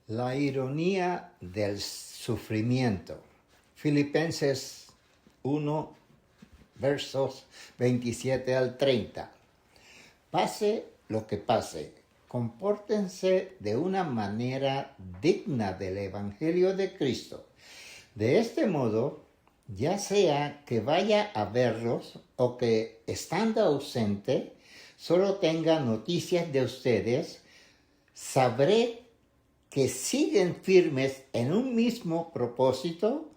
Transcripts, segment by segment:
La ironía del sufrimiento. Filipenses 1, versos 27 al 30. Pase lo que pase, compórtense de una manera digna del Evangelio de Cristo. De este modo, ya sea que vaya a verlos o que, estando ausente, solo tenga noticias de ustedes, sabré que siguen firmes en un mismo propósito,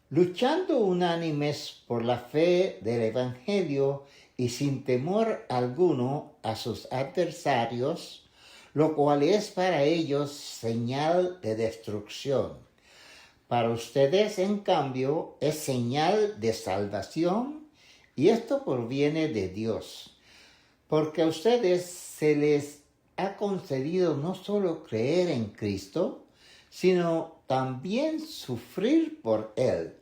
luchando unánimes por la fe del Evangelio y sin temor alguno a sus adversarios, lo cual es para ellos señal de destrucción. Para ustedes, en cambio, es señal de salvación, y esto proviene de Dios, porque a ustedes se les ha concedido no solo creer en Cristo, sino también sufrir por Él,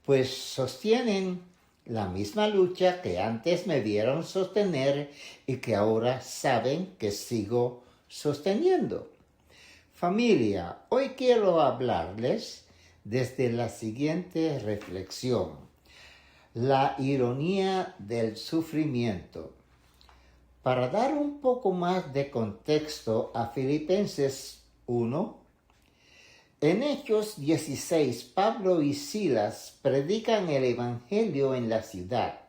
pues sostienen la misma lucha que antes me vieron sostener y que ahora saben que sigo sosteniendo. Familia, hoy quiero hablarles desde la siguiente reflexión: la ironía del sufrimiento. Para dar un poco más de contexto a Filipenses 1, en Hechos 16, Pablo y Silas predican el Evangelio en la ciudad.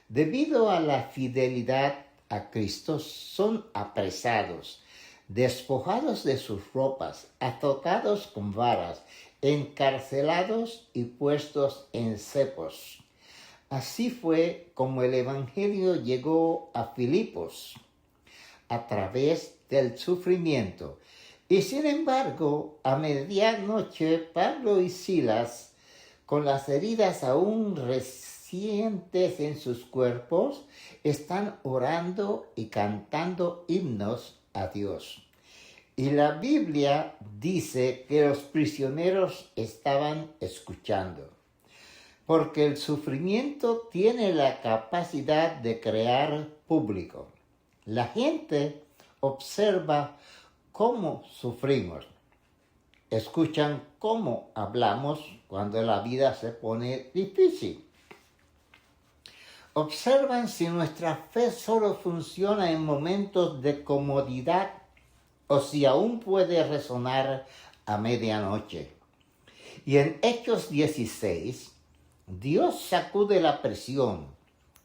Debido a la fidelidad a Cristo, son apresados, despojados de sus ropas, azotados con varas, encarcelados y puestos en cepos. Así fue como el Evangelio llegó a Filipos, a través del sufrimiento. Y sin embargo, a medianoche, Pablo y Silas, con las heridas aún recientes en sus cuerpos, están orando y cantando himnos a Dios. Y la Biblia dice que los prisioneros estaban escuchando, porque el sufrimiento tiene la capacidad de crear público. La gente observa cómo sufrimos, escuchan cómo hablamos cuando la vida se pone difícil. Observan si nuestra fe solo funciona en momentos de comodidad o si aún puede resonar a medianoche. Y en Hechos 16, Dios sacude la presión,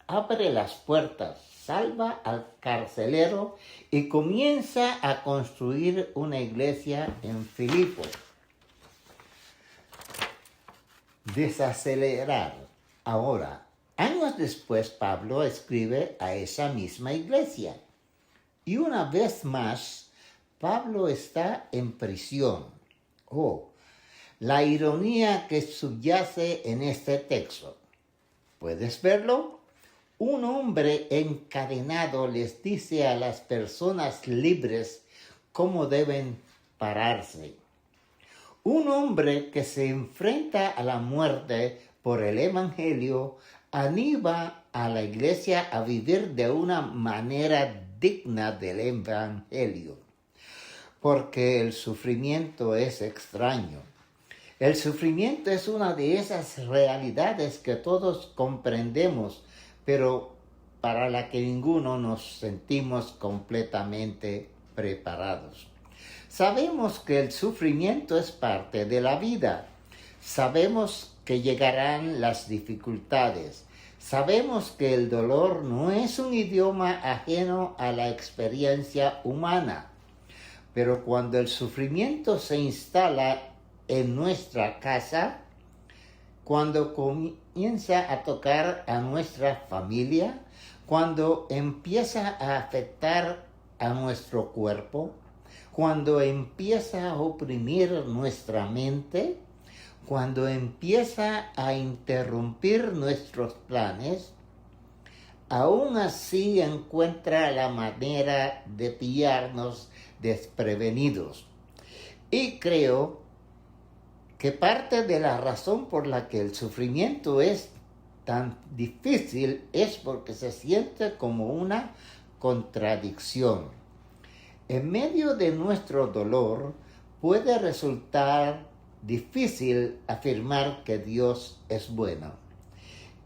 abre las puertas, salva al carcelero y comienza a construir una iglesia en Filipos. Desacelerar. Ahora, años después, Pablo escribe a esa misma iglesia. Y una vez más, Pablo está en prisión. La ironía que subyace en este texto. ¿Puedes verlo? Un hombre encadenado les dice a las personas libres cómo deben pararse. Un hombre que se enfrenta a la muerte por el Evangelio anima a la iglesia a vivir de una manera digna del Evangelio, porque el sufrimiento es extraño. El sufrimiento es una de esas realidades que todos comprendemos, pero para la que ninguno nos sentimos completamente preparados. Sabemos que el sufrimiento es parte de la vida. Sabemos que llegarán las dificultades. Sabemos que el dolor no es un idioma ajeno a la experiencia humana. Pero cuando el sufrimiento se instala en nuestra casa, cuando comienza a tocar a nuestra familia, cuando empieza a afectar a nuestro cuerpo, cuando empieza a oprimir nuestra mente, cuando empieza a interrumpir nuestros planes, aún así encuentra la manera de pillarnos desprevenidos. Y creo que parte de la razón por la que el sufrimiento es tan difícil es porque se siente como una contradicción. En medio de nuestro dolor puede resultar difícil afirmar que Dios es bueno.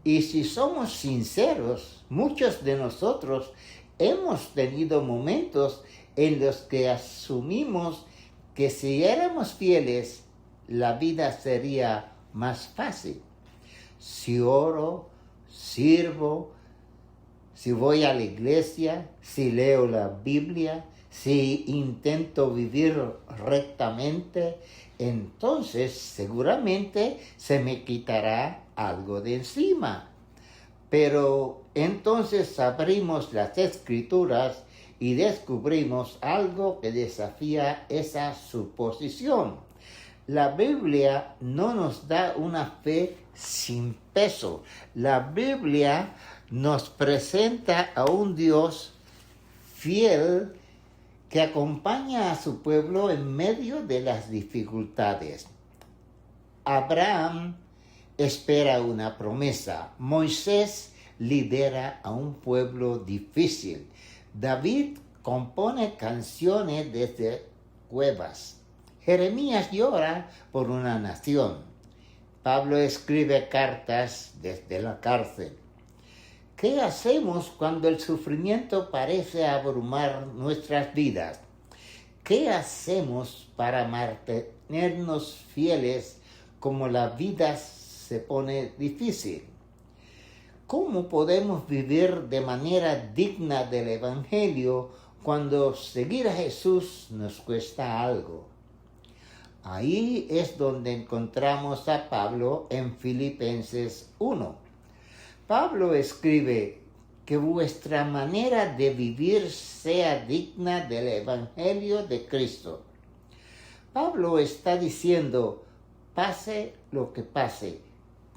Y si somos sinceros, muchos de nosotros hemos tenido momentos en los que asumimos que si éramos fieles, la vida sería más fácil. Si oro, sirvo, si voy a la iglesia, si leo la Biblia, si intento vivir rectamente, entonces seguramente se me quitará algo de encima. Pero entonces abrimos las Escrituras y descubrimos algo que desafía esa suposición. La Biblia no nos da una fe sin peso. La Biblia nos presenta a un Dios fiel que acompaña a su pueblo en medio de las dificultades. Abraham espera una promesa. Moisés lidera a un pueblo difícil. David compone canciones desde cuevas. Jeremías llora por una nación. Pablo escribe cartas desde la cárcel. ¿Qué hacemos cuando el sufrimiento parece abrumar nuestras vidas? ¿Qué hacemos para mantenernos fieles como la vida se pone difícil? ¿Cómo podemos vivir de manera digna del Evangelio cuando seguir a Jesús nos cuesta algo? Ahí es donde encontramos a Pablo en Filipenses 1. Pablo escribe que vuestra manera de vivir sea digna del Evangelio de Cristo. Pablo está diciendo, pase lo que pase,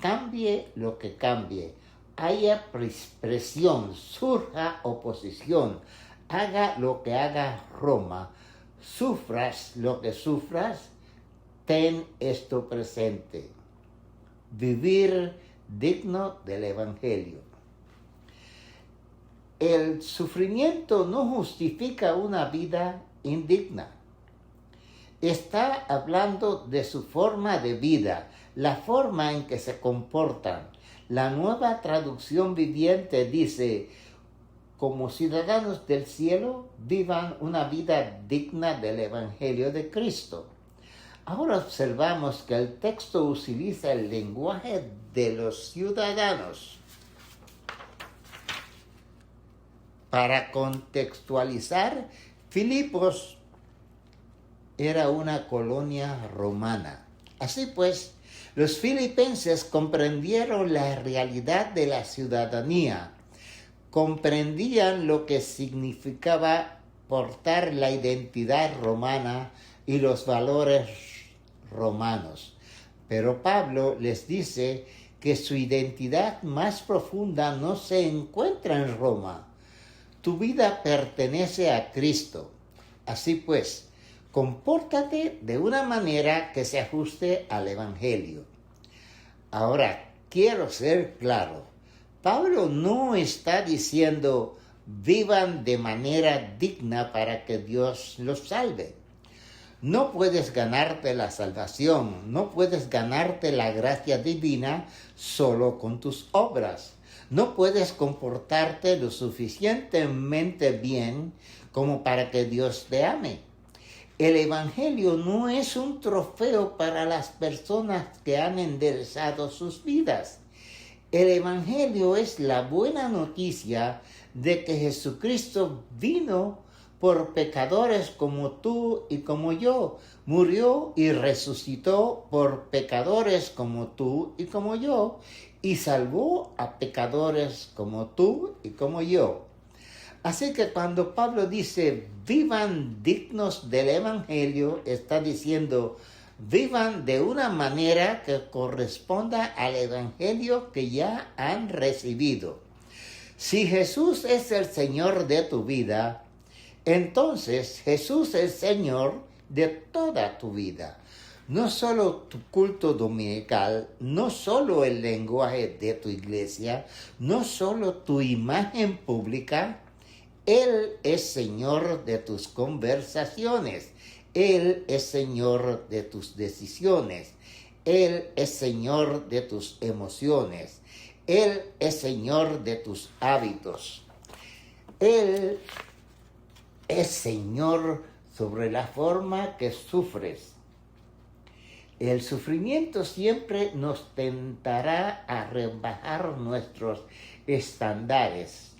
cambie lo que cambie, haya presión, surja oposición, haga lo que haga Roma, sufras lo que sufras, ten esto presente. Vivir digno del Evangelio. El sufrimiento no justifica una vida indigna. Está hablando de su forma de vida, la forma en que se comportan. La Nueva Traducción Viviente dice, como ciudadanos del cielo, vivan una vida digna del Evangelio de Cristo. Ahora observamos que el texto utiliza el lenguaje de los ciudadanos. Para contextualizar, Filipos era una colonia romana. Así pues, los filipenses comprendieron la realidad de la ciudadanía, comprendían lo que significaba portar la identidad romana y los valores romanos. Pero Pablo les dice que su identidad más profunda no se encuentra en Roma. Tu vida pertenece a Cristo. Así pues, compórtate de una manera que se ajuste al Evangelio. Ahora, quiero ser claro. Pablo no está diciendo vivan de manera digna para que Dios los salve. No puedes ganarte la salvación, no puedes ganarte la gracia divina solo con tus obras. No puedes comportarte lo suficientemente bien como para que Dios te ame. El Evangelio no es un trofeo para las personas que han enderezado sus vidas. El Evangelio es la buena noticia de que Jesucristo vino por pecadores como tú y como yo, murió y resucitó por pecadores como tú y como yo, y salvó a pecadores como tú y como yo. Así que cuando Pablo dice, vivan dignos del Evangelio, está diciendo, vivan de una manera que corresponda al Evangelio que ya han recibido. Si Jesús es el Señor de tu vida, entonces Jesús es Señor de toda tu vida. No solo tu culto dominical, no solo el lenguaje de tu iglesia, no solo tu imagen pública. Él es Señor de tus conversaciones. Él es Señor de tus decisiones. Él es Señor de tus emociones. Él es Señor de tus hábitos. Él es Señor sobre la forma que sufres. El sufrimiento siempre nos tentará a rebajar nuestros estándares.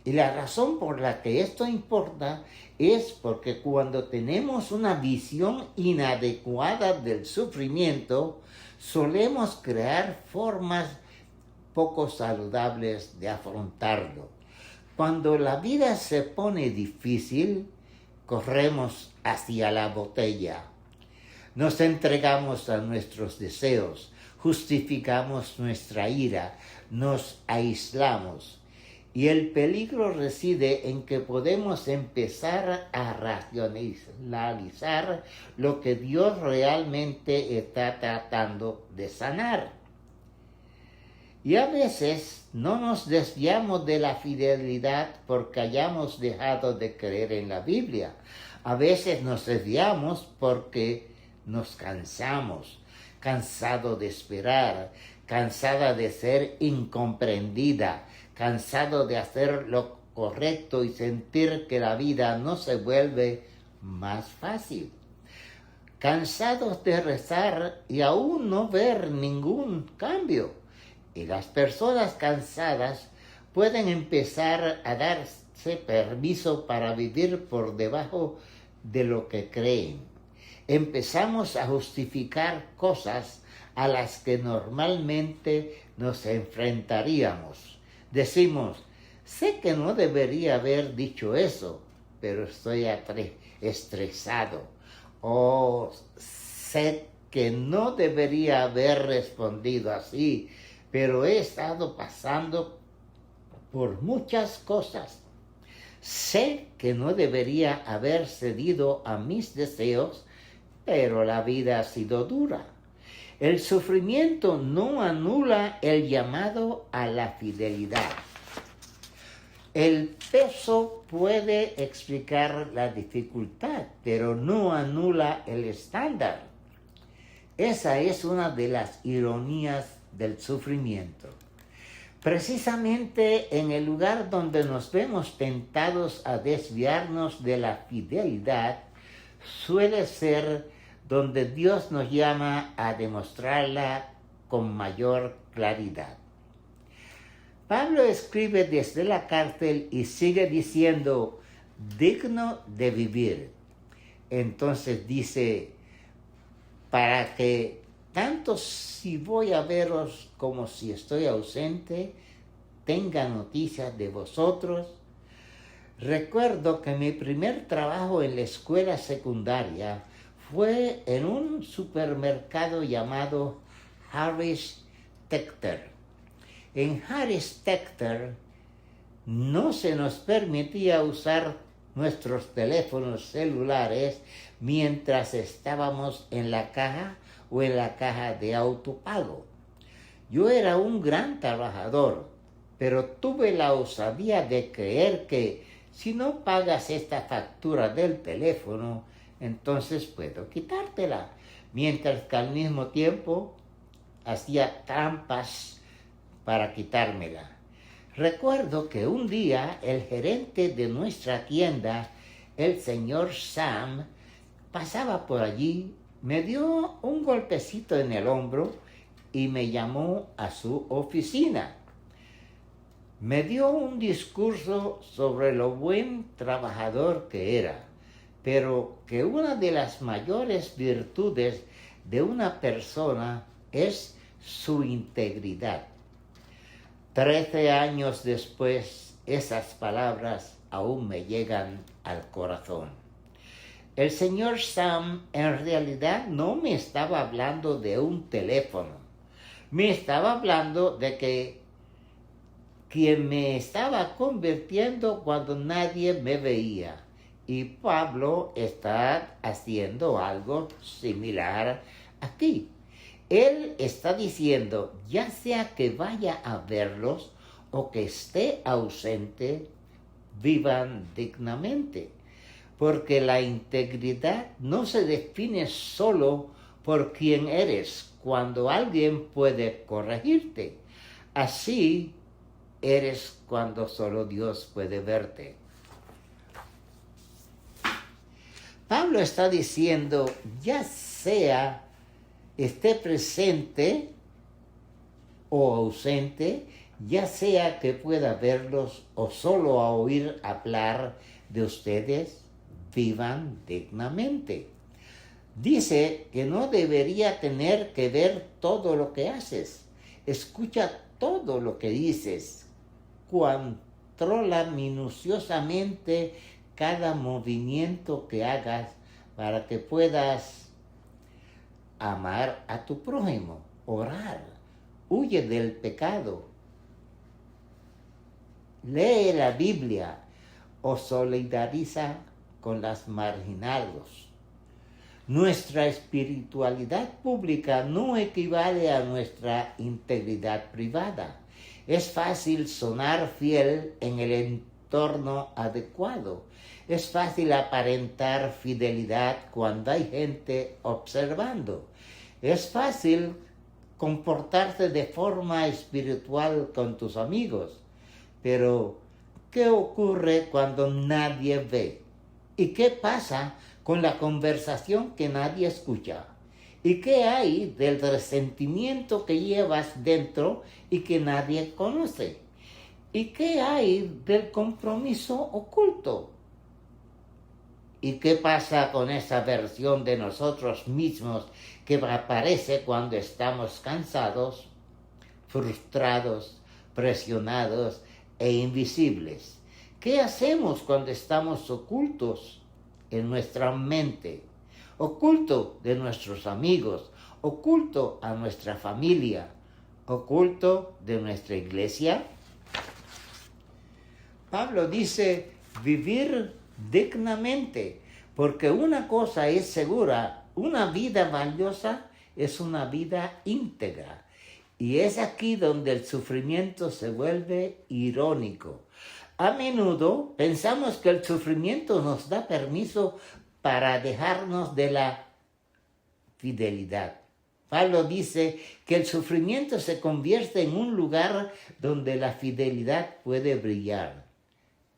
Y la razón por la que esto importa es porque cuando tenemos una visión inadecuada del sufrimiento, solemos crear formas poco saludables de afrontarlo. Cuando la vida se pone difícil, corremos hacia la botella. Nos entregamos a nuestros deseos, justificamos nuestra ira, nos aislamos. Y el peligro reside en que podemos empezar a racionalizar lo que Dios realmente está tratando de sanar. Y a veces no nos desviamos de la fidelidad porque hayamos dejado de creer en la Biblia. A veces nos desviamos porque nos cansamos, cansado de esperar, cansada de ser incomprendida, cansado de hacer lo correcto y sentir que la vida no se vuelve más fácil. Cansados de rezar y aún no ver ningún cambio. Y las personas cansadas pueden empezar a darse permiso para vivir por debajo de lo que creen. Empezamos a justificar cosas a las que normalmente nos enfrentaríamos. Decimos, sé que no debería haber dicho eso, pero estoy estresado. O sé que no debería haber respondido así, pero he estado pasando por muchas cosas. Sé que no debería haber cedido a mis deseos, pero la vida ha sido dura. El sufrimiento no anula el llamado a la fidelidad. El peso puede explicar la dificultad, pero no anula el estándar. Esa es una de las ironías del sufrimiento. Precisamente en el lugar donde nos vemos tentados a desviarnos de la fidelidad, suele ser donde Dios nos llama a demostrarla con mayor claridad. Pablo escribe desde la cárcel y sigue diciendo, digno de vivir. Entonces dice, para que tanto si voy a veros como si estoy ausente, tenga noticias de vosotros. Recuerdo que mi primer trabajo en la escuela secundaria fue en un supermercado llamado Harris Teeter. En Harris Teeter no se nos permitía usar nuestros teléfonos celulares mientras estábamos en la caja o en la caja de autopago. Yo era un gran trabajador, pero tuve la osadía de creer que si no pagas esta factura del teléfono, entonces puedo quitártela, mientras que al mismo tiempo hacía trampas para quitármela. Recuerdo que un día el gerente de nuestra tienda, el señor Sam, pasaba por allí, me dio un golpecito en el hombro y me llamó a su oficina. Me dio un discurso sobre lo buen trabajador que era, pero que una de las mayores virtudes de una persona es su integridad. 13 años después, esas palabras aún me llegan al corazón. El señor Sam en realidad no me estaba hablando de un teléfono. Me estaba hablando de que quien me estaba convirtiendo cuando nadie me veía. Y Pablo está haciendo algo similar aquí. Él está diciendo, ya sea que vaya a verlos o que esté ausente, vivan dignamente. porque la integridad no se define solo por quién eres, cuando alguien puede corregirte. Así eres cuando solo Dios puede verte. Pablo está diciendo, ya sea esté presente o ausente, ya sea que pueda verlos o solo a oír hablar de ustedes, vivan dignamente. Dice que no debería tener que ver todo lo que haces. Escucha todo lo que dices. Controla minuciosamente cada movimiento que hagas para que puedas amar a tu prójimo, orar, huye del pecado, lee la Biblia o solidariza con los marginados. Nuestra espiritualidad pública no equivale a nuestra integridad privada. Es fácil sonar fiel en el entorno adecuado. Es fácil aparentar fidelidad cuando hay gente observando. Es fácil comportarse de forma espiritual con tus amigos. Pero, ¿qué ocurre cuando nadie ve? ¿Y qué pasa con la conversación que nadie escucha? ¿Y qué hay del resentimiento que llevas dentro y que nadie conoce? ¿Y qué hay del compromiso oculto? ¿Y qué pasa con esa versión de nosotros mismos que aparece cuando estamos cansados, frustrados, presionados e invisibles? ¿Qué hacemos cuando estamos ocultos en nuestra mente, oculto de nuestros amigos, oculto a nuestra familia, oculto de nuestra iglesia? Pablo dice vivir dignamente, porque una cosa es segura, una vida valiosa es una vida íntegra. Y es aquí donde el sufrimiento se vuelve irónico. A menudo pensamos que el sufrimiento nos da permiso para dejarnos de la fidelidad. Pablo dice que el sufrimiento se convierte en un lugar donde la fidelidad puede brillar.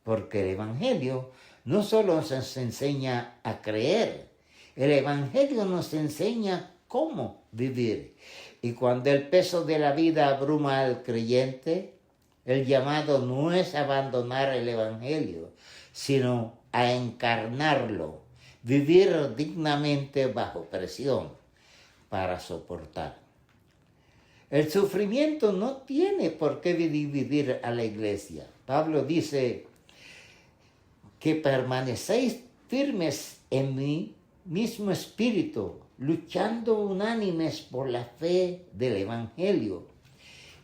Porque el Evangelio no solo nos enseña a creer, el Evangelio nos enseña cómo vivir. Y cuando el peso de la vida abruma al creyente, el llamado no es abandonar el Evangelio, sino a encarnarlo, vivir dignamente bajo presión para soportar. El sufrimiento no tiene por qué dividir a la iglesia. Pablo dice que permanecéis firmes en mi mismo espíritu, luchando unánimes por la fe del Evangelio.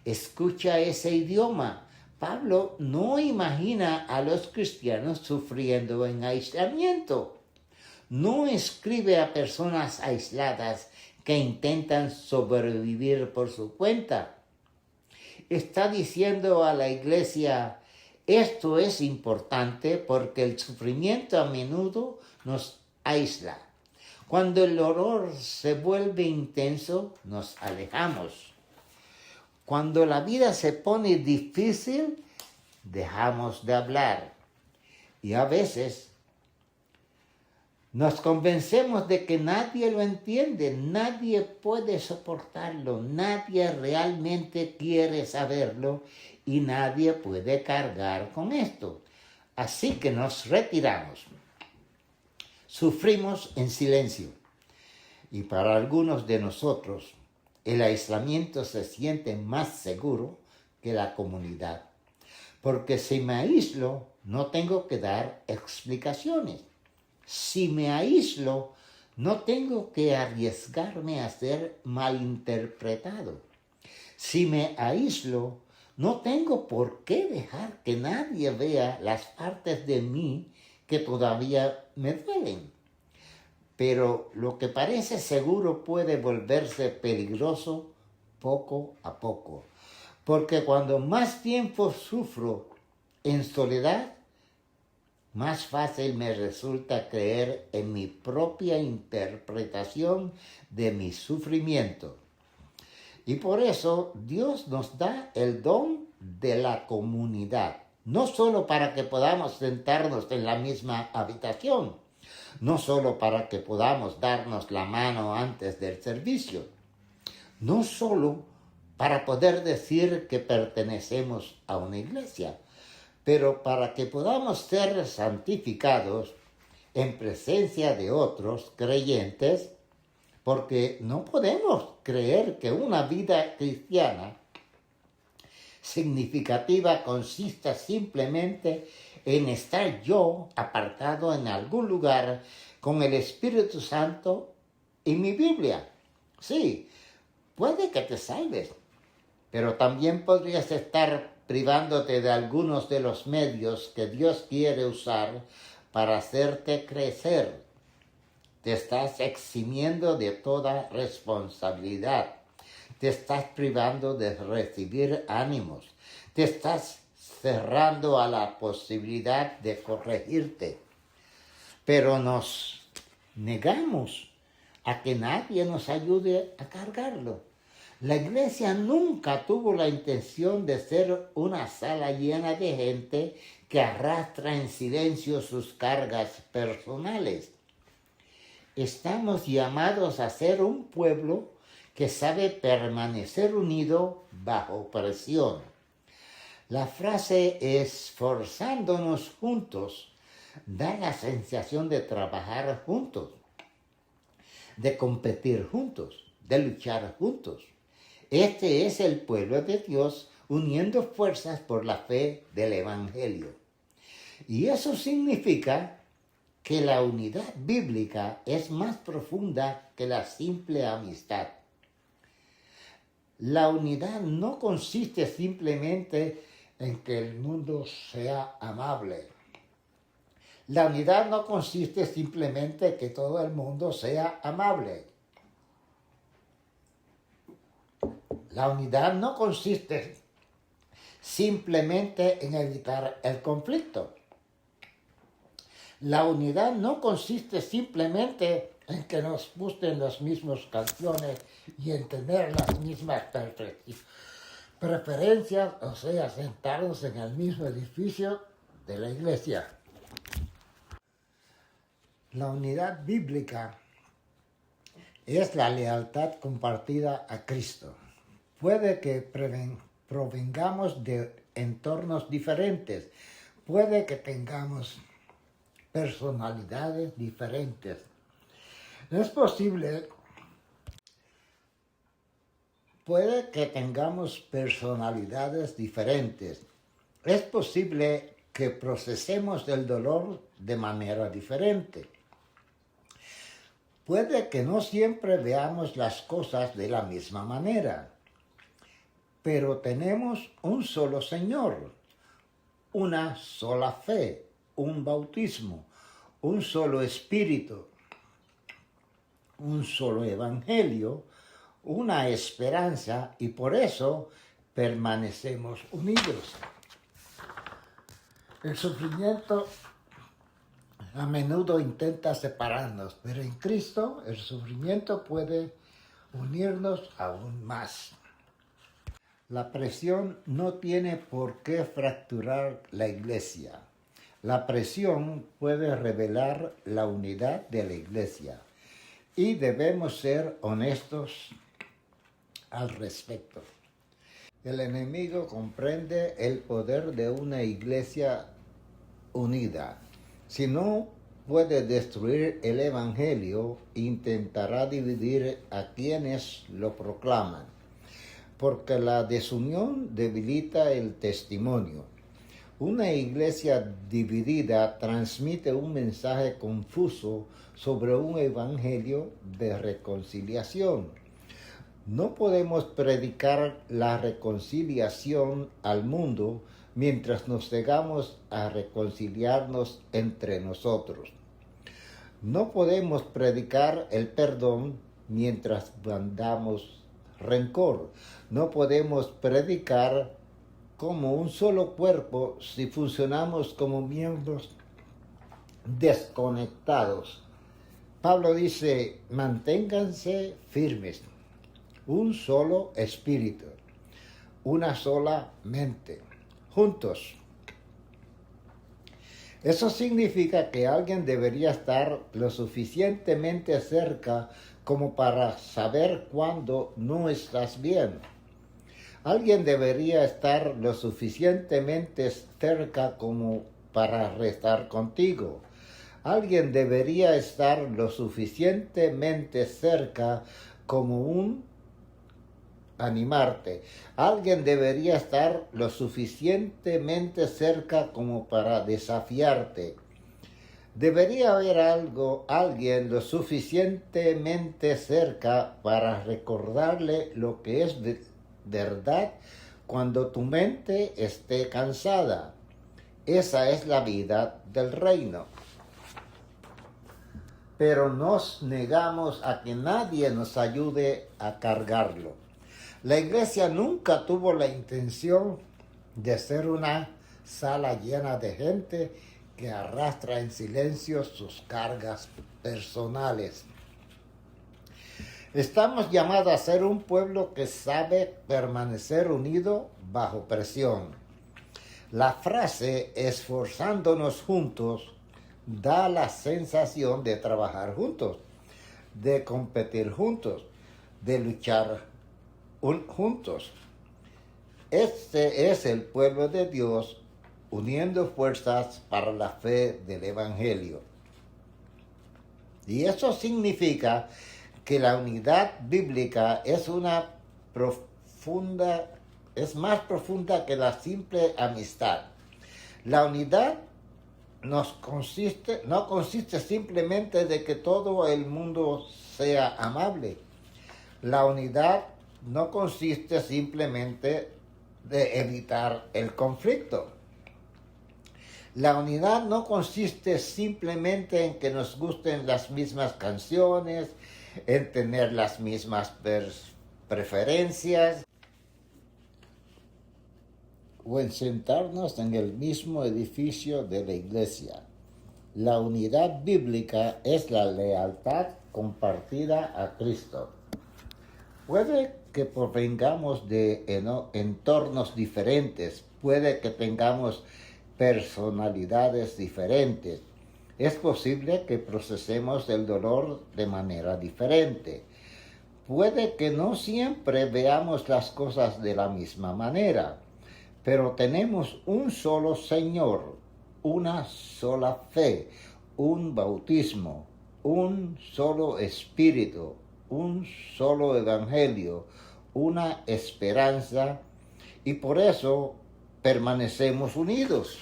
Escucha ese idioma. Pablo no imagina a los cristianos sufriendo en aislamiento. No escribe a personas aisladas que intentan sobrevivir por su cuenta. Está diciendo a la iglesia, esto es importante porque el sufrimiento a menudo nos aísla. Cuando el dolor se vuelve intenso, nos alejamos. Cuando la vida se pone difícil, dejamos de hablar. Y a veces nos convencemos de que nadie lo entiende, nadie puede soportarlo, nadie realmente quiere saberlo y nadie puede cargar con esto. Así que nos retiramos. Sufrimos en silencio. Y para algunos de nosotros, el aislamiento se siente más seguro que la comunidad. Porque si me aíslo, no tengo que dar explicaciones. Si me aíslo, no tengo que arriesgarme a ser malinterpretado. Si me aíslo, no tengo por qué dejar que nadie vea las partes de mí que todavía me duelen. Pero lo que parece seguro puede volverse peligroso poco a poco. Porque cuando más tiempo sufro en soledad, más fácil me resulta creer en mi propia interpretación de mi sufrimiento. Y por eso Dios nos da el don de la comunidad, no solo para que podamos sentarnos en la misma habitación, no solo para que podamos darnos la mano antes del servicio, no solo para poder decir que pertenecemos a una iglesia, pero para que podamos ser santificados en presencia de otros creyentes, porque no podemos creer que una vida cristiana significativa consista simplemente en estar yo apartado en algún lugar con el Espíritu Santo y mi Biblia. Sí, puede que te salves, pero también podrías estar privándote de algunos de los medios que Dios quiere usar para hacerte crecer. Te estás eximiendo de toda responsabilidad. Te estás privando de recibir ánimos. Te estás cerrando a la posibilidad de corregirte. Pero nos negamos a que nadie nos ayude a cargarlo. La iglesia nunca tuvo la intención de ser una sala llena de gente que arrastra en silencio sus cargas personales. Estamos llamados a ser un pueblo que sabe permanecer unido bajo presión. La frase esforzándonos juntos da la sensación de trabajar juntos, de competir juntos, de luchar juntos. Este es el pueblo de Dios uniendo fuerzas por la fe del Evangelio. Y eso significa que la unidad bíblica es más profunda que la simple amistad. La unidad no consiste simplemente en que el mundo sea amable. La unidad no consiste simplemente en que todo el mundo sea amable. La unidad no consiste simplemente en evitar el conflicto. La unidad no consiste simplemente en que nos gusten las mismas canciones y en tener las mismas preferencias, o sea, sentarnos en el mismo edificio de la iglesia. La unidad bíblica es la lealtad compartida a Cristo. Puede que provengamos de entornos diferentes, puede que tengamos personalidades diferentes. Es posible, puede que tengamos personalidades diferentes. Es posible que procesemos el dolor de manera diferente. Puede que no siempre veamos las cosas de la misma manera, pero tenemos un solo Señor, una sola fe, un bautismo, un solo espíritu, un solo evangelio, una esperanza, y por eso permanecemos unidos. El sufrimiento a menudo intenta separarnos, pero en Cristo el sufrimiento puede unirnos aún más. La presión no tiene por qué fracturar la iglesia. La presión puede revelar la unidad de la iglesia y debemos ser honestos al respecto. El enemigo comprende el poder de una iglesia unida. Si no puede destruir el evangelio, intentará dividir a quienes lo proclaman, porque la desunión debilita el testimonio. Una iglesia dividida transmite un mensaje confuso sobre un evangelio de reconciliación. No podemos predicar la reconciliación al mundo mientras nos negamos a reconciliarnos entre nosotros. No podemos predicar el perdón mientras mandamos rencor. No podemos predicar como un solo cuerpo si funcionamos como miembros desconectados. Pablo dice, manténganse firmes, un solo espíritu, una sola mente, juntos. Eso significa que alguien debería estar lo suficientemente cerca como para saber cuando no estás bien. Alguien debería estar lo suficientemente cerca como para rezar contigo. Alguien debería estar lo suficientemente cerca como un animarte. Alguien debería estar lo suficientemente cerca como para desafiarte. Debería haber alguien lo suficientemente cerca para recordarle lo que es verdad cuando tu mente esté cansada. Esa es la vida del reino. Pero nos negamos a que nadie nos ayude a cargarlo. La iglesia nunca tuvo la intención de ser una sala llena de gente que arrastra en silencio sus cargas personales. Estamos llamados a ser un pueblo que sabe permanecer unido bajo presión. La frase esforzándonos juntos da la sensación de trabajar juntos, de competir juntos, de luchar juntos. Este es el pueblo de Dios uniendo fuerzas para la fe del Evangelio. Y eso significa que la unidad bíblica es más profunda que la simple amistad. La unidad no consiste simplemente de que todo el mundo sea amable. La unidad no consiste simplemente de evitar el conflicto. La unidad no consiste simplemente en que nos gusten las mismas canciones, en tener las mismas preferencias o en sentarnos en el mismo edificio de la iglesia. La unidad bíblica es la lealtad compartida a Cristo. Puede que provengamos de entornos diferentes, puede que tengamos personalidades diferentes. Es posible que procesemos el dolor de manera diferente. Puede que no siempre veamos las cosas de la misma manera, pero tenemos un solo Señor, una sola fe, un bautismo, un solo Espíritu, un solo Evangelio, una esperanza, y por eso permanecemos unidos.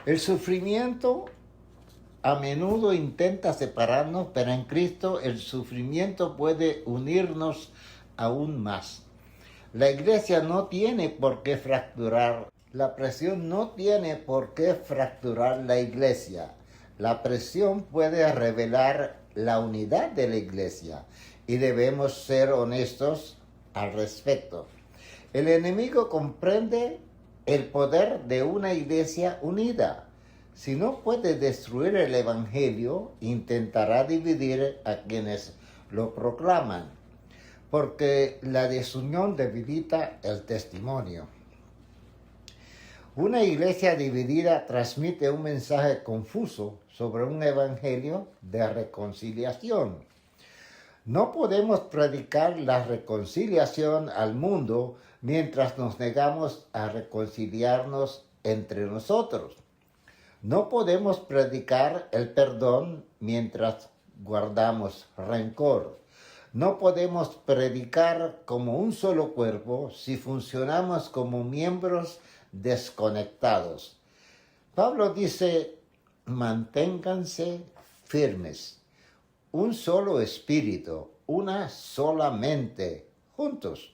El sufrimiento a menudo intenta separarnos, pero en Cristo el sufrimiento puede unirnos aún más. La iglesia no tiene por qué fracturar. La presión no tiene por qué fracturar la iglesia. La presión puede revelar la unidad de la iglesia y debemos ser honestos al respecto. El enemigo comprende el poder de una iglesia unida. Si no puede destruir el evangelio, intentará dividir a quienes lo proclaman, porque la desunión debilita el testimonio. Una iglesia dividida transmite un mensaje confuso sobre un evangelio de reconciliación. No podemos predicar la reconciliación al mundo mientras nos negamos a reconciliarnos entre nosotros. No podemos predicar el perdón mientras guardamos rencor. No podemos predicar como un solo cuerpo si funcionamos como miembros desconectados. Pablo dice, manténganse firmes, un solo espíritu, una sola mente, juntos.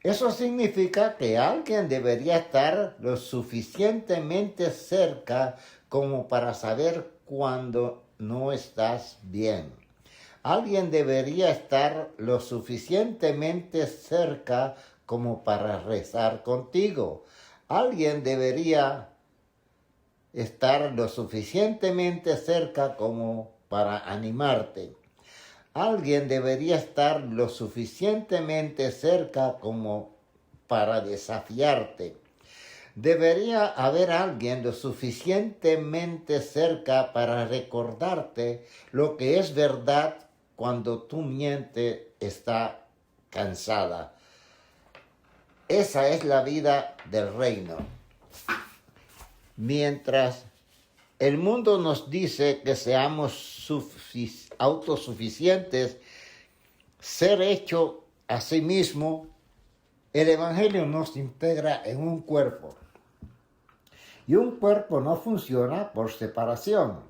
Eso significa que alguien debería estar lo suficientemente cerca como para saber cuando no estás bien. Alguien debería estar lo suficientemente cerca como para rezar contigo. Alguien debería estar lo suficientemente cerca como para animarte. Alguien debería estar lo suficientemente cerca como para desafiarte. Debería haber alguien lo suficientemente cerca para recordarte lo que es verdad cuando tu mente está cansada. Esa es la vida del reino. Mientras el mundo nos dice que seamos autosuficientes, ser hecho a sí mismo, el Evangelio nos integra en un cuerpo. Y un cuerpo no funciona por separación.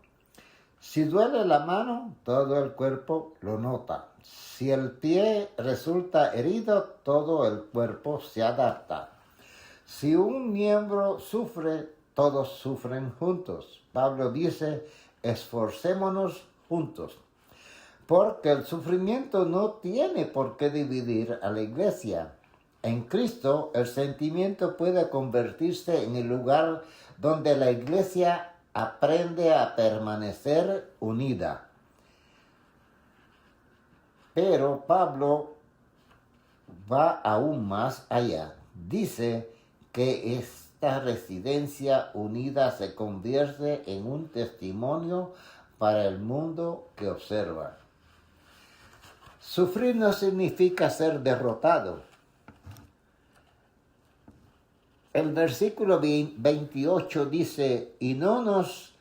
Si duele la mano, todo el cuerpo lo nota. Si el pie resulta herido, todo el cuerpo se adapta. Si un miembro sufre, todos sufren juntos. Pablo dice, esforcémonos juntos. Porque el sufrimiento no tiene por qué dividir a la iglesia. En Cristo, el sentimiento puede convertirse en el lugar donde la iglesia aprende a permanecer unida. Pero Pablo va aún más allá. Dice que esta residencia unida se convierte en un testimonio para el mundo que observa. Sufrir no significa ser derrotado. El versículo 28 dice, y no nos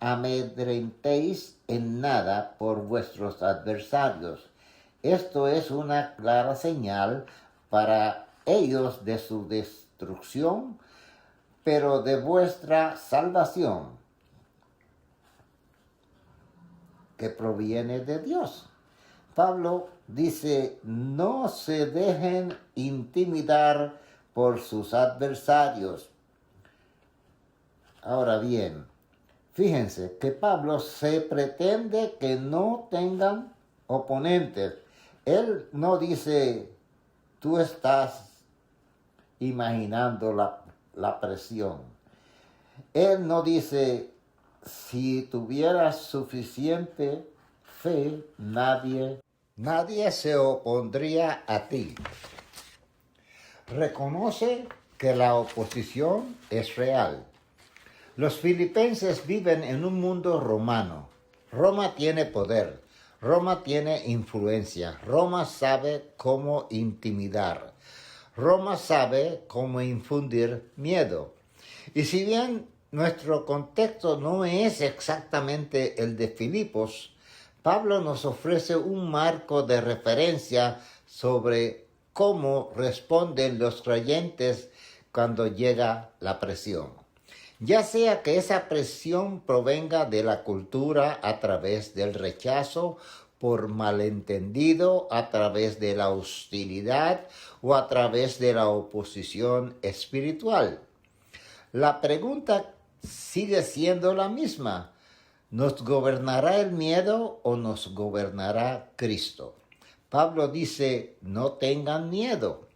amedrentéis en nada por vuestros adversarios. Esto es una clara señal para ellos de su destrucción, pero de vuestra salvación, que proviene de Dios. Pablo dice, no se dejen intimidar por sus adversarios. Ahora bien, fíjense que Pablo se pretende que no tengan oponentes. Él no dice, tú estás imaginando la presión. Él no dice, si tuvieras suficiente fe, nadie se opondría a ti. Reconoce que la oposición es real. Los filipenses viven en un mundo romano. Roma tiene poder, Roma tiene influencia, Roma sabe cómo intimidar, Roma sabe cómo infundir miedo. Y si bien nuestro contexto no es exactamente el de Filipos, Pablo nos ofrece un marco de referencia sobre cómo responden los creyentes cuando llega la presión. Ya sea que esa presión provenga de la cultura a través del rechazo, por malentendido, a través de la hostilidad o a través de la oposición espiritual. La pregunta sigue siendo la misma. ¿Nos gobernará el miedo o nos gobernará Cristo? Pablo dice, no tengan miedo.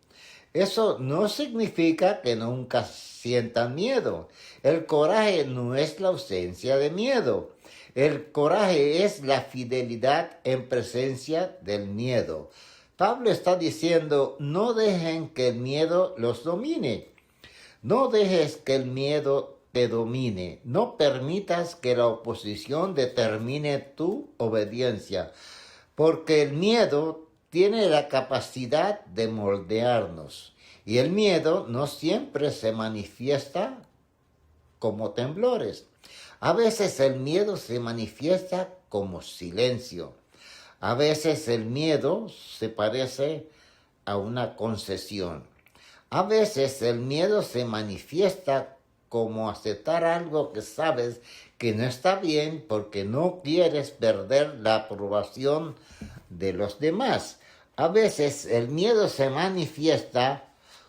Eso no significa que nunca sientan miedo. El coraje no es la ausencia de miedo. El coraje es la fidelidad en presencia del miedo. Pablo está diciendo, no dejen que el miedo los domine. No dejes que el miedo te domine. No permitas que la oposición determine tu obediencia. Porque el miedo tiene la capacidad de moldearnos. Y el miedo no siempre se manifiesta como temblores. A veces el miedo se manifiesta como silencio. A veces el miedo se parece a una concesión. A veces el miedo se manifiesta como aceptar algo que sabes que no está bien porque no quieres perder la aprobación de los demás. A veces el miedo se manifiesta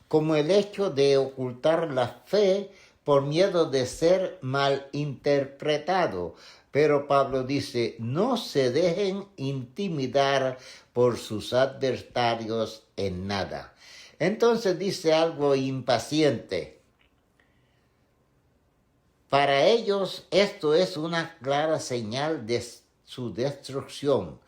como el hecho de ocultar la fe por miedo de ser mal interpretado. Pero Pablo dice, no se dejen intimidar por sus adversarios en nada. Entonces dice algo impaciente. Para ellos esto es una clara señal de su destrucción,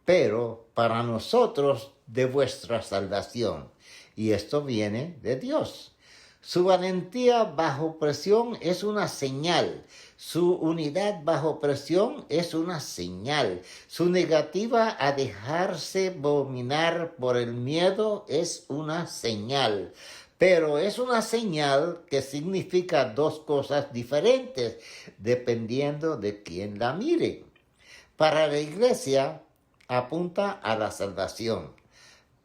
pero para nosotros de vuestra salvación. Y esto viene de Dios. Su valentía bajo presión es una señal. Su unidad bajo presión es una señal. Su negativa a dejarse dominar por el miedo es una señal. Pero es una señal que significa dos cosas diferentes, dependiendo de quién la mire. Para la iglesia, apunta a la salvación.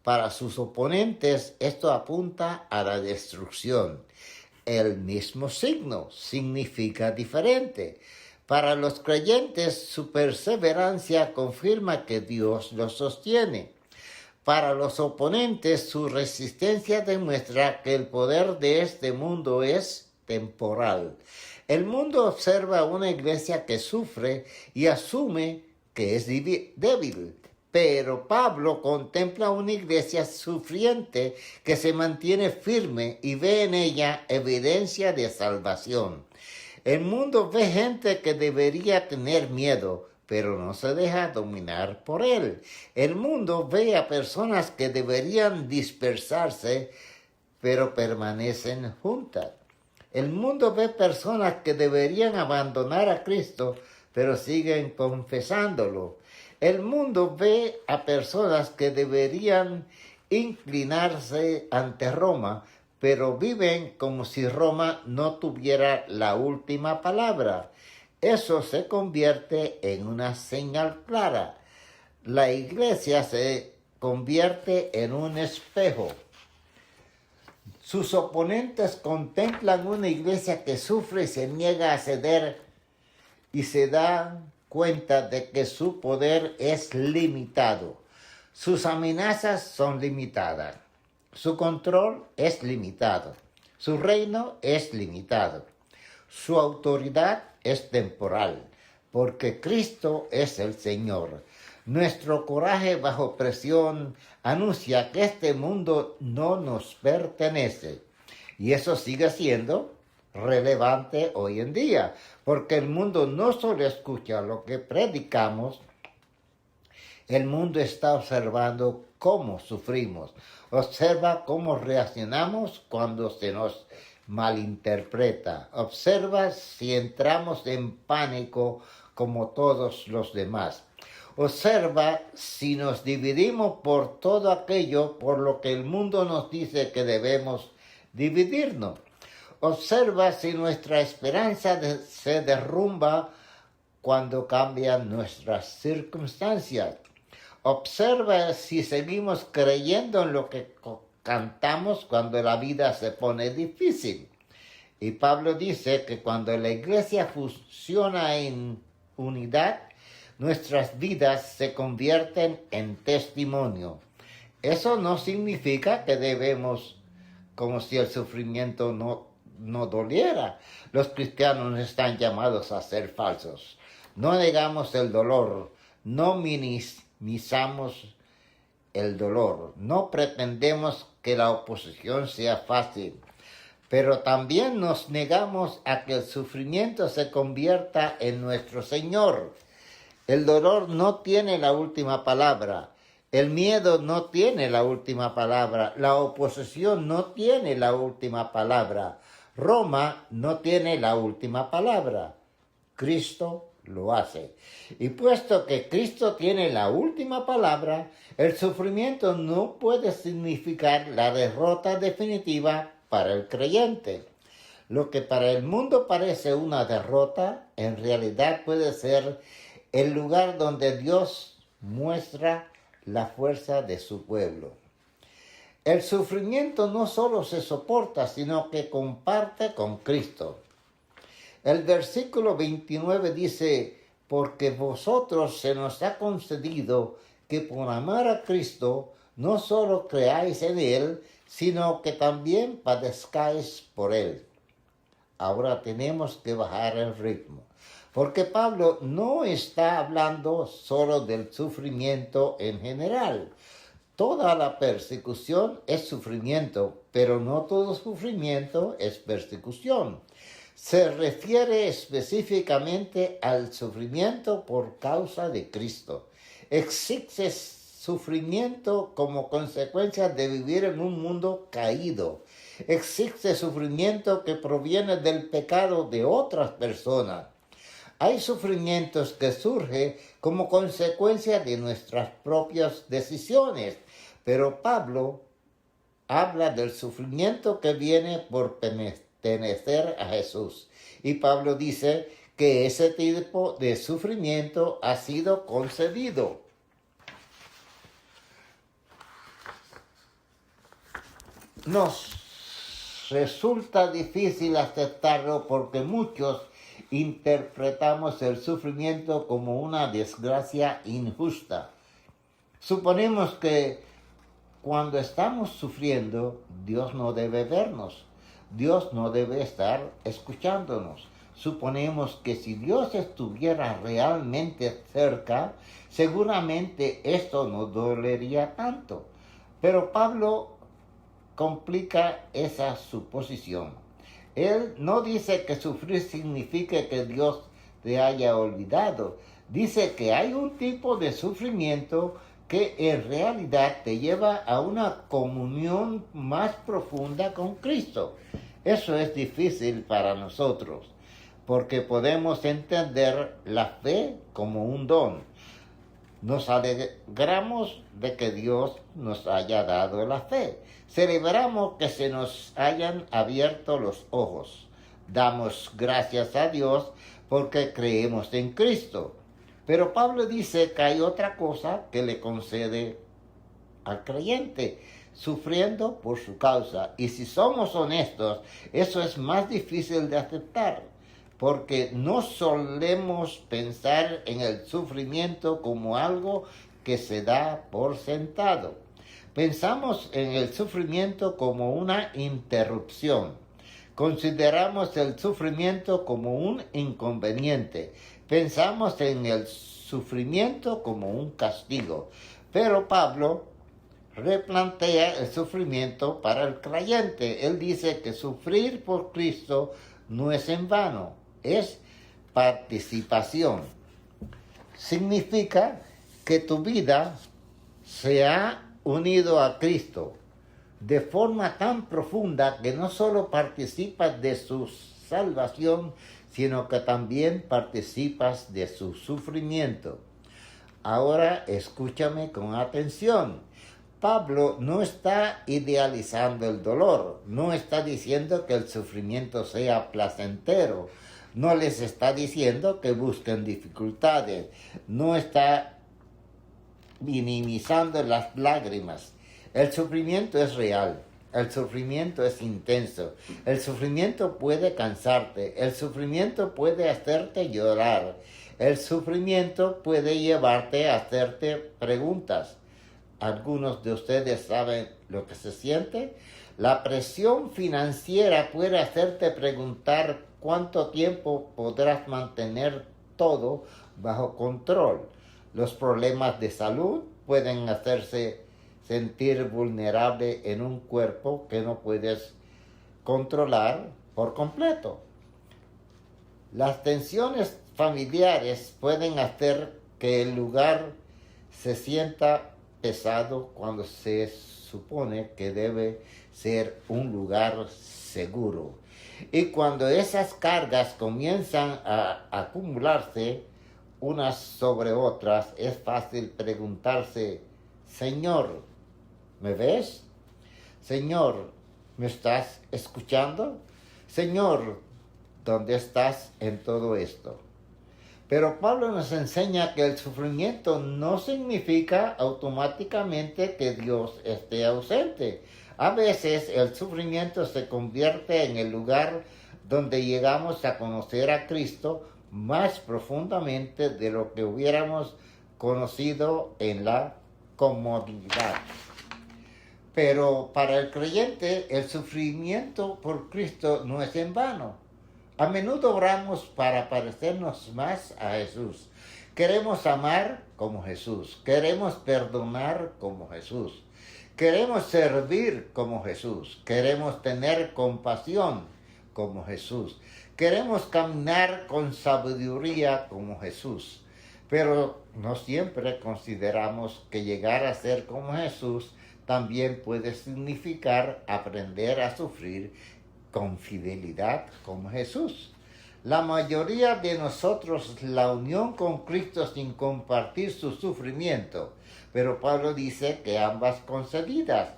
Para sus oponentes, esto apunta a la destrucción. El mismo signo significa diferente. Para los creyentes, su perseverancia confirma que Dios los sostiene. Para los oponentes, su resistencia demuestra que el poder de este mundo es temporal. El mundo observa una iglesia que sufre y asume que es débil. Pero Pablo contempla una iglesia sufriente que se mantiene firme y ve en ella evidencia de salvación. El mundo ve gente que debería tener miedo, pero no se deja dominar por él. El mundo ve a personas que deberían dispersarse, pero permanecen juntas. El mundo ve personas que deberían abandonar a Cristo, pero siguen confesándolo. El mundo ve a personas que deberían inclinarse ante Roma, pero viven como si Roma no tuviera la última palabra. Eso se convierte en una señal clara. La iglesia se convierte en un espejo. Sus oponentes contemplan una iglesia que sufre y se niega a ceder y se dan cuenta de que su poder es limitado. Sus amenazas son limitadas. Su control es limitado. Su reino es limitado. Su autoridad es temporal, porque Cristo es el Señor. Nuestro coraje bajo presión anuncia que este mundo no nos pertenece. Y eso sigue siendo relevante hoy en día, porque el mundo no solo escucha lo que predicamos, el mundo está observando cómo sufrimos, observa cómo reaccionamos cuando se nos malinterpreta, observa si entramos en pánico como todos los demás, observa si nos dividimos por todo aquello por lo que el mundo nos dice que debemos dividirnos. Observa si nuestra esperanza se derrumba cuando cambian nuestras circunstancias. Observa si seguimos creyendo en lo que cantamos cuando la vida se pone difícil. Y Pablo dice que cuando la iglesia funciona en unidad, nuestras vidas se convierten en testimonio. Eso no significa que debemos, como si el sufrimiento no doliera. Los cristianos están llamados a ser falsos. No negamos el dolor, no minimizamos el dolor, no pretendemos que la oposición sea fácil, pero también nos negamos a que el sufrimiento se convierta en nuestro Señor. El dolor no tiene la última palabra. El miedo no tiene la última palabra. La oposición no tiene la última palabra. Roma no tiene la última palabra. Cristo lo hace. Y puesto que Cristo tiene la última palabra, el sufrimiento no puede significar la derrota definitiva para el creyente. Lo que para el mundo parece una derrota, en realidad puede ser el lugar donde Dios muestra la fuerza de su pueblo. El sufrimiento no solo se soporta, sino que comparte con Cristo. El versículo 29 dice, porque vosotros se nos ha concedido que por amar a Cristo no solo creáis en Él, sino que también padezcáis por Él. Ahora tenemos que bajar el ritmo, porque Pablo no está hablando solo del sufrimiento en general. Toda la persecución es sufrimiento, pero no todo sufrimiento es persecución. se refiere específicamente al sufrimiento por causa de Cristo. Existe sufrimiento como consecuencia de vivir en un mundo caído. Existe sufrimiento que proviene del pecado de otras personas. Hay sufrimientos que surgen como consecuencia de nuestras propias decisiones, pero Pablo habla del sufrimiento que viene por pertenecer a Jesús. Y Pablo dice que ese tipo de sufrimiento ha sido concedido. Nos resulta difícil aceptarlo porque muchos interpretamos el sufrimiento como una desgracia injusta. Suponemos que cuando estamos sufriendo, Dios no debe vernos. Dios no debe estar escuchándonos. Suponemos que si Dios estuviera realmente cerca, seguramente esto no dolería tanto. Pero Pablo complica esa suposición. Él no dice que sufrir significa que Dios te haya olvidado. Dice que hay un tipo de sufrimiento que en realidad te lleva a una comunión más profunda con Cristo. Eso es difícil para nosotros, porque podemos entender la fe como un don. Nos alegramos de que Dios nos haya dado la fe. Celebramos que se nos hayan abierto los ojos. Damos gracias a Dios porque creemos en Cristo. Pero Pablo dice que hay otra cosa que le concede al creyente, sufriendo por su causa. Y si somos honestos, eso es más difícil de aceptar, porque no solemos pensar en el sufrimiento como algo que se da por sentado. Pensamos en el sufrimiento como una interrupción. Consideramos el sufrimiento como un inconveniente. Pensamos en el sufrimiento como un castigo. Pero Pablo replantea el sufrimiento para el creyente. Él dice que sufrir por Cristo no es en vano, es participación. Significa que tu vida se ha unido a Cristo de forma tan profunda que no solo participas de su salvación, sino que también participas de su sufrimiento. Ahora escúchame con atención. Pablo no está idealizando el dolor, no está diciendo que el sufrimiento sea placentero, no les está diciendo que busquen dificultades, no está minimizando las lágrimas. El sufrimiento es real, el sufrimiento es intenso, el sufrimiento puede cansarte, el sufrimiento puede hacerte llorar, el sufrimiento puede llevarte a hacerte preguntas. Algunos de ustedes saben lo que se siente. La presión financiera puede hacerte preguntar cuánto tiempo podrás mantener todo bajo control. Los problemas de salud pueden hacerse sentir vulnerable en un cuerpo que no puedes controlar por completo. Las tensiones familiares pueden hacer que el lugar se sienta pesado cuando se supone que debe ser un lugar seguro. Y cuando esas cargas comienzan a acumularse unas sobre otras, es fácil preguntarse: Señor, ¿me ves? Señor, ¿me estás escuchando? Señor, ¿dónde estás en todo esto? Pero Pablo nos enseña que el sufrimiento no significa automáticamente que Dios esté ausente. A veces el sufrimiento se convierte en el lugar donde llegamos a conocer a Cristo más profundamente de lo que hubiéramos conocido en la comodidad. Pero para el creyente el sufrimiento por Cristo no es en vano. A menudo oramos para parecernos más a Jesús. Queremos amar como Jesús. Queremos perdonar como Jesús. Queremos servir como Jesús. Queremos tener compasión como Jesús. Queremos caminar con sabiduría como Jesús, pero no siempre consideramos que llegar a ser como Jesús también puede significar aprender a sufrir con fidelidad como Jesús. La mayoría de nosotros la unión con Cristo sin compartir su sufrimiento, pero Pablo dice que ambas concedidas.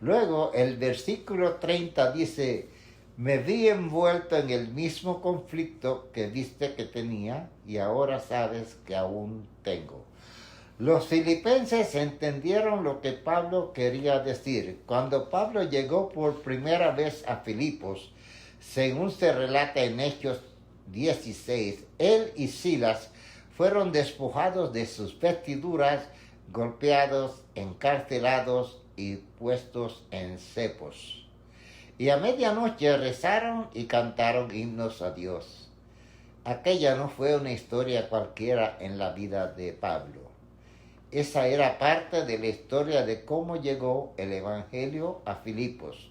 Luego el versículo 30 dice: me vi envuelto en el mismo conflicto que viste que tenía y ahora sabes que aún tengo. Los filipenses entendieron lo que Pablo quería decir. Cuando Pablo llegó por primera vez a Filipos, según se relata en Hechos 16, él y Silas fueron despojados de sus vestiduras, golpeados, encarcelados y puestos en cepos. Y a medianoche rezaron y cantaron himnos a Dios. Aquella no fue una historia cualquiera en la vida de Pablo. Esa era parte de la historia de cómo llegó el Evangelio a Filipos.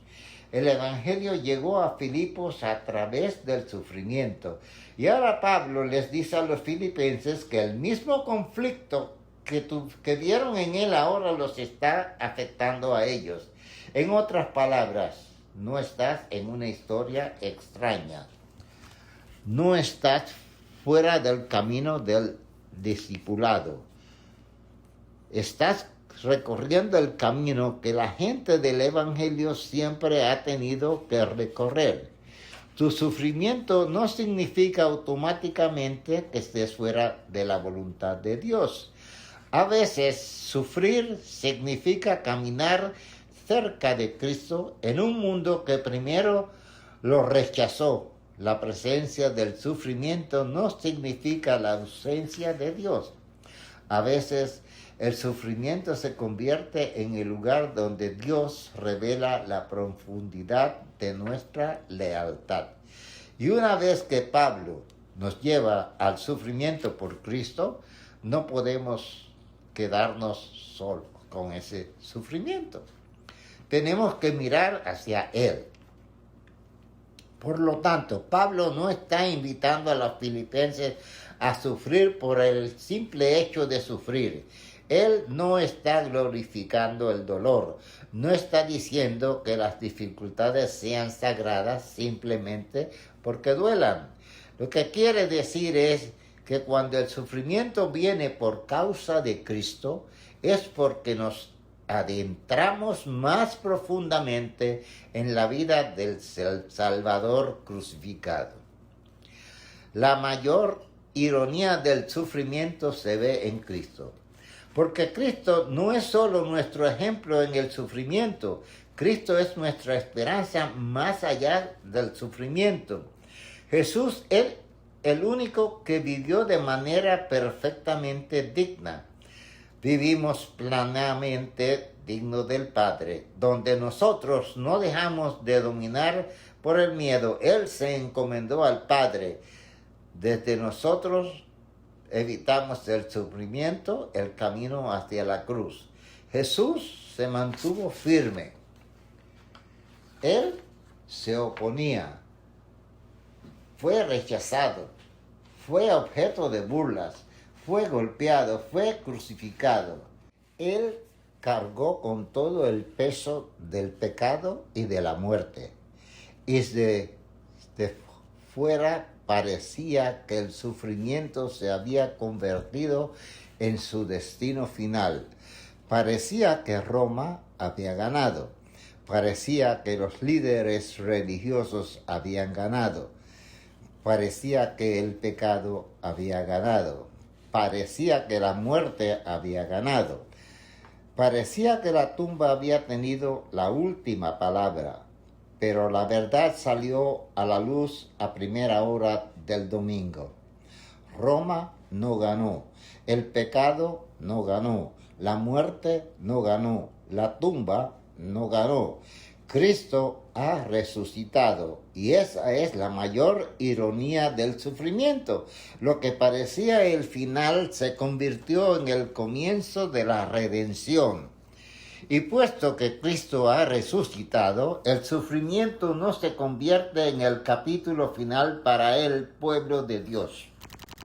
El Evangelio llegó a Filipos a través del sufrimiento. Y ahora Pablo les dice a los filipenses que el mismo conflicto que vieron en él ahora los está afectando a ellos. En otras palabras, no estás en una historia extraña. No estás fuera del camino del discipulado. Estás recorriendo el camino que la gente del Evangelio siempre ha tenido que recorrer. Tu sufrimiento no significa automáticamente que estés fuera de la voluntad de Dios. A veces sufrir significa caminar cerca de Cristo en un mundo que primero lo rechazó. La presencia del sufrimiento no significa la ausencia de Dios. A veces el sufrimiento se convierte en el lugar donde Dios revela la profundidad de nuestra lealtad. Y una vez que Pablo nos lleva al sufrimiento por Cristo, no podemos quedarnos solos con ese sufrimiento. Tenemos que mirar hacia Él. Por lo tanto, Pablo no está invitando a los filipenses a sufrir por el simple hecho de sufrir. Él no está glorificando el dolor. No está diciendo que las dificultades sean sagradas simplemente porque duelan. Lo que quiere decir es que cuando el sufrimiento viene por causa de Cristo, es porque nos adentramos más profundamente en la vida del Salvador crucificado. La mayor ironía del sufrimiento se ve en Cristo, porque Cristo no es solo nuestro ejemplo en el sufrimiento, Cristo es nuestra esperanza más allá del sufrimiento. Jesús es el único que vivió de manera perfectamente digna. Vivimos plenamente digno del Padre, donde nosotros no dejamos de dominar por el miedo. Él se encomendó al Padre. Desde nosotros evitamos el sufrimiento, el camino hacia la cruz. Jesús se mantuvo firme. Él se oponía, fue rechazado, fue objeto de burlas, fue golpeado, fue crucificado. Él cargó con todo el peso del pecado y de la muerte. Y de fuera parecía que el sufrimiento se había convertido en su destino final. Parecía que Roma había ganado. Parecía que los líderes religiosos habían ganado. Parecía que el pecado había ganado. Parecía que la muerte había ganado. Parecía que la tumba había tenido la última palabra, pero la verdad salió a la luz a primera hora del domingo. Roma no ganó, el pecado no ganó, la muerte no ganó, la tumba no ganó. Cristo ha resucitado y esa es la mayor ironía del sufrimiento. Lo que parecía el final se convirtió en el comienzo de la redención. Y puesto que Cristo ha resucitado, el sufrimiento no se convierte en el capítulo final para el pueblo de Dios.